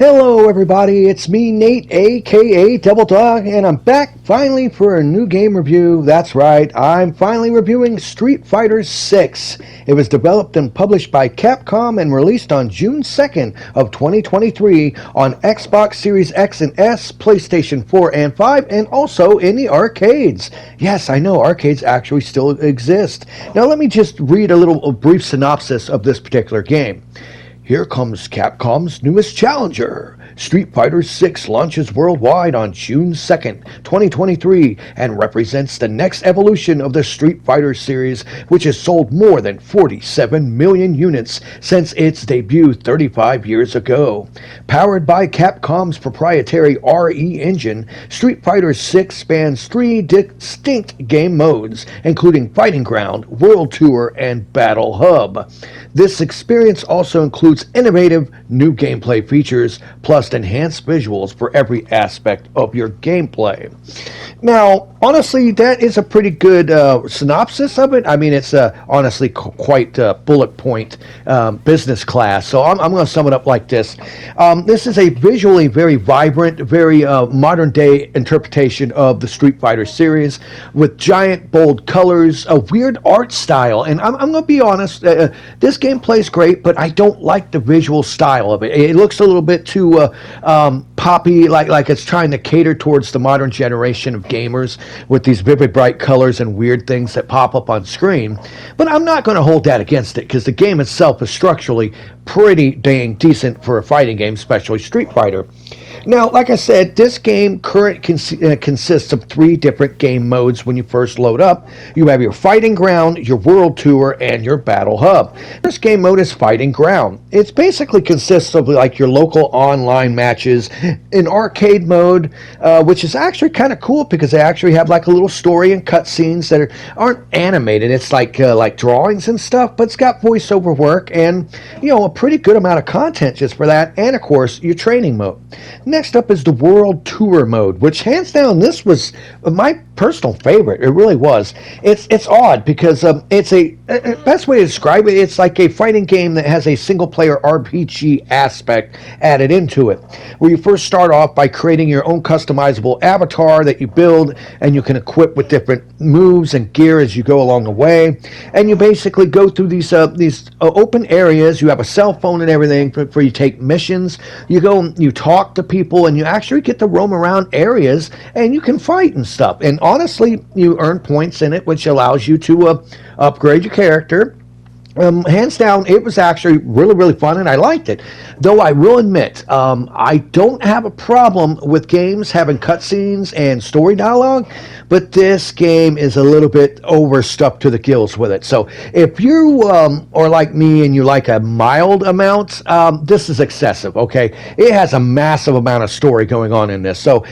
Hello everybody, it's me Nate aka Double Dog, and I'm back finally for a new game review. That's right, I'm finally reviewing Street Fighter 6. It was developed and published by Capcom and released on June 2nd of 2023 on Xbox Series X and S, PlayStation 4 and 5, and also in the arcades. Yes, I know, arcades actually still exist. Now let me just read a brief synopsis of this particular game. Here comes Capcom's newest challenger. Street Fighter 6 launches worldwide on June 2nd, 2023, and represents the next evolution of the Street Fighter series, which has sold more than 47 million units since its debut 35 years ago. Powered by Capcom's proprietary RE engine, Street Fighter 6 spans three distinct game modes, including Fighting Ground, World Tour, and Battle Hub. This experience also includes innovative new gameplay features, plus enhanced visuals for every aspect of your gameplay. Now, honestly, that is a pretty good synopsis of it. I mean, it's honestly quite bullet point business class. So I'm going to sum it up like this. This is a visually very vibrant, very modern day interpretation of the Street Fighter series with giant, bold colors, a weird art style. And I'm going to be honest, this game plays great, but I don't like the visual style of it. It looks a little bit too poppy, like it's trying to cater towards the modern generation of gamers with these vivid, bright colors and weird things that pop up on screen. But I'm not going to hold that against it, because the game itself is structurally pretty dang decent for a fighting game, especially Street Fighter. Now, like I said, this game consists of three different game modes when you first load up. You have your Fighting Ground, your World Tour, and your Battle Hub. This game mode is Fighting Ground. It basically consists of like your local online matches in arcade mode, which is actually kind of cool because they actually have like a little story and cutscenes that aren't animated. It's like drawings and stuff, but it's got voiceover work and, a pretty good amount of content just for that. And of course, your training mode. Next up is the World Tour mode, which hands down, this was my personal favorite. It really was. It's odd because it's best way to describe it, it's like a fighting game that has a single player RPG aspect added into it, where you first start off by creating your own customizable avatar that you build and you can equip with different moves and gear as you go along the way. And you basically go through these open areas. You have a cell phone and everything for you take missions. You go, you talk to people, and you actually get to roam around areas and you can fight and stuff. And honestly, you earn points in it, which allows you to upgrade your character. Hands down, it was actually really, really fun, and I liked it. Though I will admit, I don't have a problem with games having cutscenes and story dialogue, but this game is a little bit overstuffed to the gills with it. So if you are like me and you like a mild amount, this is excessive, okay? It has a massive amount of story going on in this. So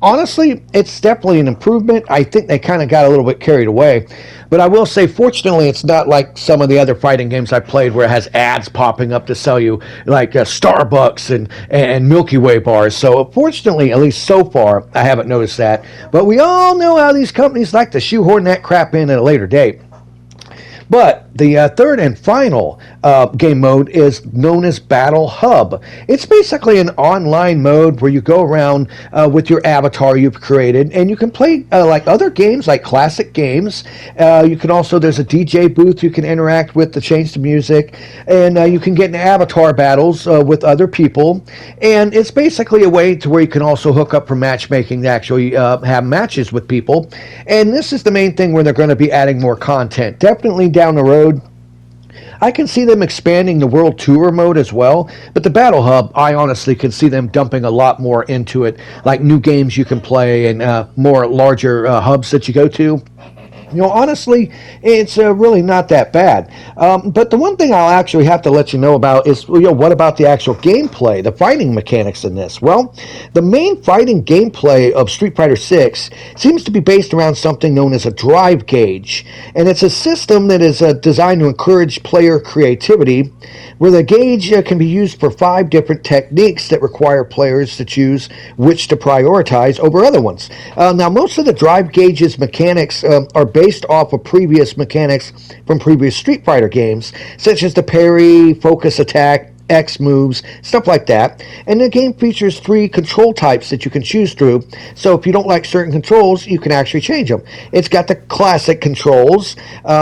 honestly, it's definitely an improvement. I think they kind of got a little bit carried away. But I will say, fortunately, it's not like some of the other fighting games I played where it has ads popping up to sell you like Starbucks and Milky Way bars. So fortunately, at least so far, I haven't noticed that. But we all know how these companies like to shoehorn that crap in at a later date. But the third and final game mode is known as Battle Hub. It's basically an online mode where you go around with your avatar you've created, and you can play like other games, like classic games. You can also, there's a DJ booth you can interact with to change the music, and you can get in avatar battles with other people. And it's basically a way to where you can also hook up for matchmaking to actually have matches with people. And this is the main thing where they're going to be adding more content. Definitely down the road, I can see them expanding the World Tour mode as well, but the Battle Hub, I honestly can see them dumping a lot more into it, like new games you can play and more larger hubs that you go to. Honestly, it's really not that bad. But the one thing I'll actually have to let you know about is, what about the actual gameplay, the fighting mechanics in this? Well, the main fighting gameplay of Street Fighter 6 seems to be based around something known as a drive gauge. And it's a system that is designed to encourage player creativity, where the gauge can be used for 5 different techniques that require players to choose which to prioritize over other ones. Now, most of the drive gauge's mechanics are based off of previous mechanics from previous Street Fighter games, such as the parry, focus attack, X moves, stuff like that. And the game features 3 control types that you can choose through. So if you don't like certain controls, you can actually change them. It's got the classic controls,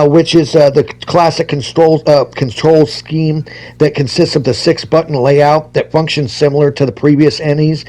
which is the classic control scheme that consists of the 6-button layout that functions similar to the previous entries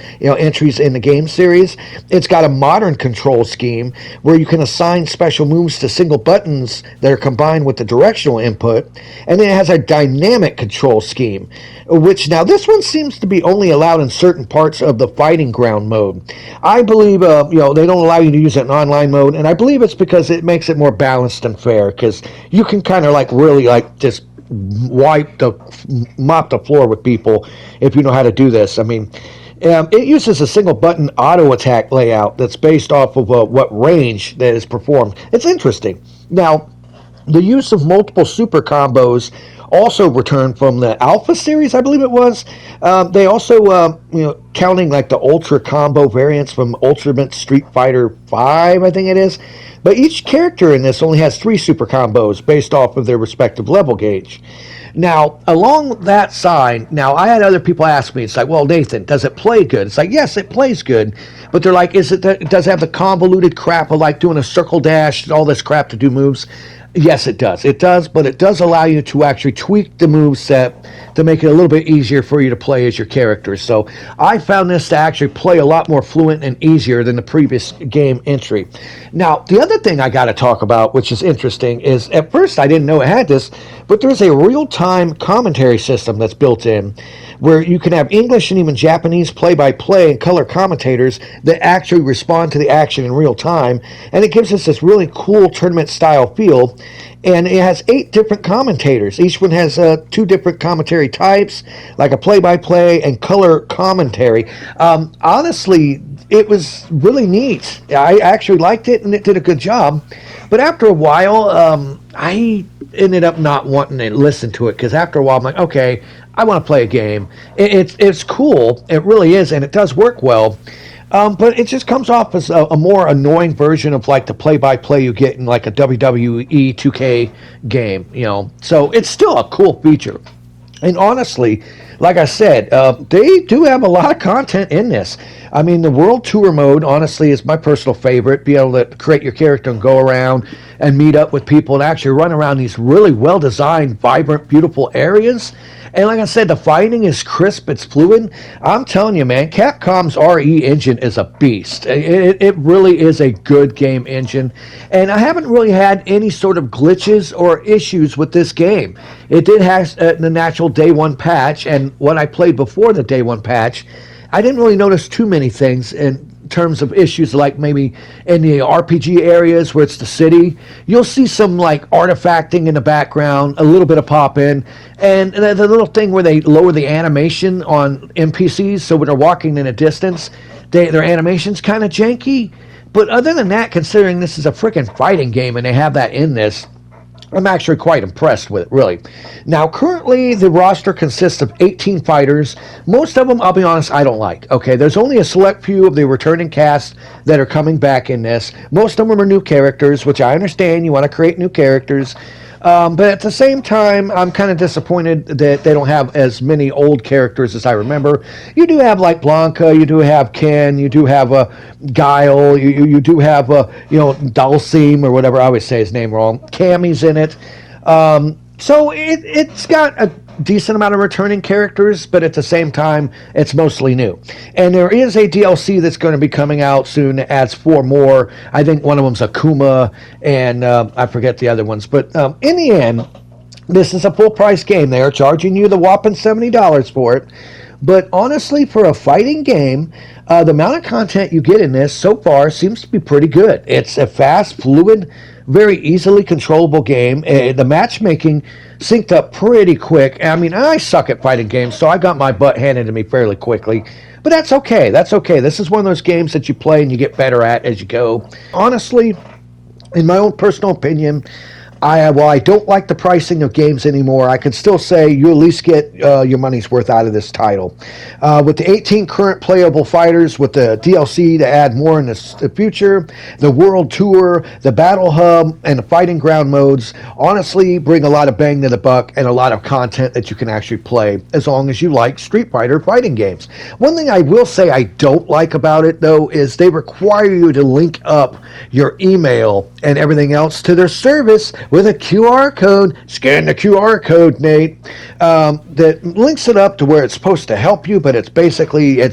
in the game series. It's got a modern control scheme where you can assign special moves to single buttons that are combined with the directional input. And then it has a dynamic control scheme, which now this one seems to be only allowed in certain parts of the fighting ground mode. I believe they don't allow you to use it in online mode, and I believe it's because it makes it more balanced and fair, because you can kind of really just mop the floor with people if you know how to do this. I mean, it uses a single button auto attack layout that's based off of what range that is performed. It's interesting. Now, the use of multiple super combos also returned from the Alpha series, I believe it was. They also, counting like the Ultra combo variants from Ultimate Street Fighter V, I think it is. But each character in this only has 3 super combos based off of their respective level gauge. Now, along that side, now I had other people ask me, it's like, well, Nathan, does it play good? It's like, yes, it plays good. But they're like, does it have the convoluted crap of like doing a circle dash, all this crap to do moves? Yes, it does. It does, but it does allow you to actually tweak the move set to make it a little bit easier for you to play as your character. So I found this to actually play a lot more fluent and easier than the previous game entry. Now, the other thing I got to talk about, which is interesting, is at first I didn't know it had this, but there's a real-time commentary system that's built in where you can have English and even Japanese play-by-play and color commentators that actually respond to the action in real time, and it gives us this really cool tournament-style feel. And it has 8 different commentators. Each one has 2 different commentary types, like a play-by-play and color commentary. Honestly, it was really neat. I actually liked it, and it did a good job. But after a while, I ended up not wanting to listen to it, because after a while, I'm like, okay, I want to play a game. It's cool. It really is, and it does work well. But it just comes off as a more annoying version of like the play-by-play you get in like a WWE 2K game, So it's still a cool feature. And honestly, like I said, they do have a lot of content in this. I mean, the World Tour mode, honestly, is my personal favorite. Be able to create your character and go around and meet up with people and actually run around these really well-designed, vibrant, beautiful areas. And like I said, the fighting is crisp, it's fluid. I'm telling you, man, Capcom's RE engine is a beast. It really is a good game engine. And I haven't really had any sort of glitches or issues with this game. It did have the natural day one patch, and what I played before the day one patch, I didn't really notice too many things in terms of issues, like maybe in the RPG areas where it's the city, you'll see some like artifacting in the background, a little bit of pop-in, and the little thing where they lower the animation on NPCs, so when they're walking in a distance, their animation's kind of janky. But other than that, considering this is a freaking fighting game and they have that in this, I'm actually quite impressed with it, really. Now, currently, the roster consists of 18 fighters. Most of them, I'll be honest, I don't like. Okay, there's only a select few of the returning cast that are coming back in this. Most of them are new characters, which I understand. You want to create new characters. But at the same time, I'm kind of disappointed that they don't have as many old characters as I remember. You do have like Blanca, you do have Ken, you do have Guile, you do have Dulcim or whatever. I always say his name wrong. Cammy's in it. So it's got a decent amount of returning characters, but at the same time, it's mostly new. And there is a DLC that's going to be coming out soon that adds 4 more. I think one of them's Akuma, and I forget the other ones. But in the end, this is a full-price game. They are charging you the whopping $70 for it. But honestly, for a fighting game, the amount of content you get in this so far seems to be pretty good. It's a fast, fluid, very easily controllable game. The matchmaking synced up pretty quick. I mean, I suck at fighting games, so I got my butt handed to me fairly quickly. But that's okay. That's okay. This is one of those games that you play and you get better at as you go. Honestly, in my own personal opinion, I don't like the pricing of games anymore. I can still say you at least get your money's worth out of this title. With the 18 current playable fighters, with the DLC to add more in the future, the World Tour, the Battle Hub, and the Fighting Ground modes, honestly bring a lot of bang to the buck and a lot of content that you can actually play as long as you like Street Fighter fighting games. One thing I will say I don't like about it, though, is they require you to link up your email and everything else to their service with a QR code. Scan the QR code, Nate. That links it up to where it's supposed to help you, but it's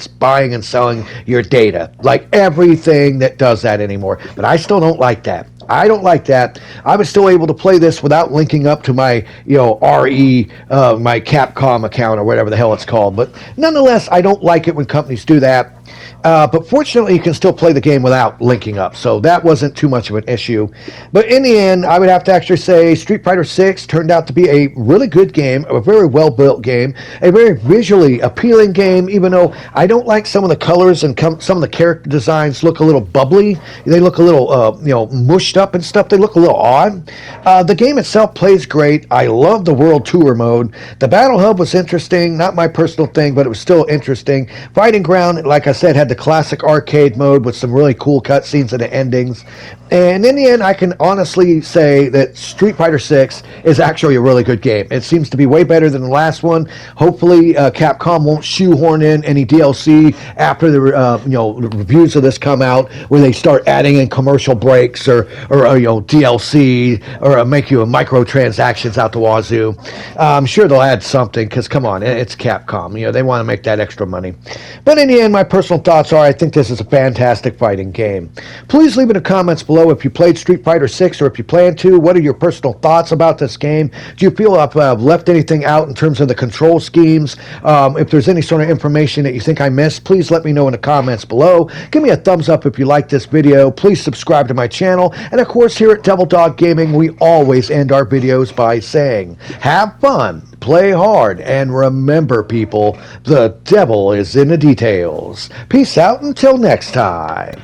buying and selling your data, like everything that does that anymore. But I still don't like that. I don't like that. I was still able to play this without linking up to my, my Capcom account or whatever the hell it's called. But nonetheless, I don't like it when companies do that. But fortunately, you can still play the game without linking up, so that wasn't too much of an issue. But in the end, I would have to actually say Street Fighter 6 turned out to be a really good game, a very well-built game, a very visually appealing game, even though I don't like some of the colors and some of the character designs look a little bubbly. They look a little, mushed up and stuff. They look a little odd. The game itself plays great. I love the World Tour mode. The Battle Hub was interesting, not my personal thing, but it was still interesting. Fighting Ground, like I said, had the classic arcade mode with some really cool cutscenes and the endings. And in the end, I can honestly say that Street Fighter 6 is actually a really good game. It seems to be way better than the last one. Hopefully, Capcom won't shoehorn in any DLC after the reviews of this come out, where they start adding in commercial breaks or DLC or make you microtransactions out the wazoo. I'm sure they'll add something because come on, it's Capcom. They want to make that extra money. But in the end, my personal thoughts are I think this is a fantastic fighting game. Please leave in the comments below if you played Street Fighter 6 or if you plan to. What are your personal thoughts about this game? Do you feel I've left anything out in terms of the control schemes? If there's any sort of information that you think I missed, please let me know in the comments below. Give me a thumbs up if you like this video. Please subscribe to my channel. And of course, here at Devil Dog Gaming, we always end our videos by saying, have fun, play hard, and remember, people, the devil is in the details. Peace out until next time.